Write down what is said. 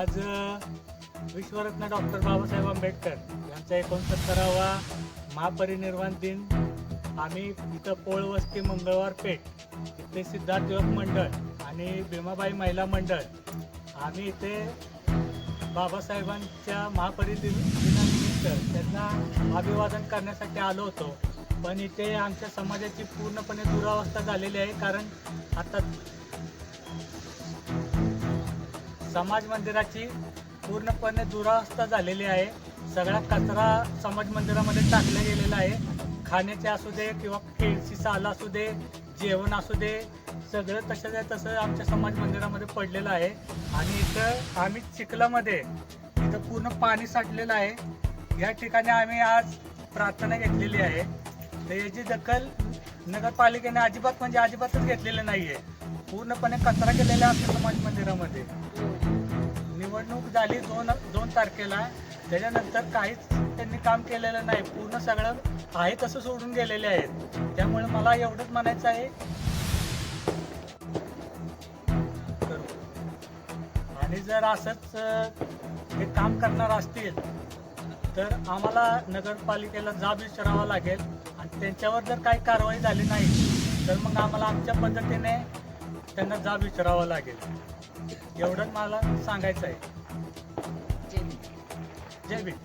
आज विश्वरत्न डॉक्टर बाबासाहेब आंबेडकर यांचा 69वा महापरिनिर्वाण दिन आम्ही इथं पोळवस्ती मंगळवार पेठ इथे सिद्धार्थ युवक मंडळ आणि भीमाबाई महिला मंडळ आम्ही इथे बाबासाहेबांच्या महापरिनिर्वाणानिमित्त त्यांना अभिवादन करण्यासाठी आलो होतो. पण इथे आमच्या समाजाची पूर्णपणे दुरावस्था झालेली आहे. कारण आता समाज मंदिराची पूर्णपणे दुरावस्था झालेली आहे. सगळा कचरा समाज मंदिरामध्ये टाकला गेलेला आहे. खाण्याचे असू दे किंवा केळीची साल असू दे, जेवण असू दे, सगळं तसं आमच्या समाज मंदिरामध्ये पडलेलं आहे. आणि इथं आम्ही चिखलामध्ये इथं पूर्ण पाणी साठलेलं आहे. या ठिकाणी आम्ही आज प्रार्थना घेतलेली आहे. तर याची दखल नगरपालिकेने अजिबातच घेतलेली नाही आहे. पूर्णपणे कचरा केलेला आहे आमच्या समाज मंदिरामध्ये. निवडणूक झाली 2 तारखेला, त्याच्यानंतर काहीच त्यांनी काम केलेलं नाही. पूर्ण सगळं आहे तसं सोडून गेलेले आहेत. त्यामुळे मला एवढंच म्हणायचं आहे, आणि जर असंच हे काम करणार असतील तर आम्हाला नगरपालिकेला जाब विचारावा लागेल. आणि त्यांच्यावर जर काही कारवाई झाली नाही तर मग आम्हाला आमच्या पद्धतीने त्यांना जाब विचारावा लागेल. एवढंच मला सांगायचं आहे. जय भीम.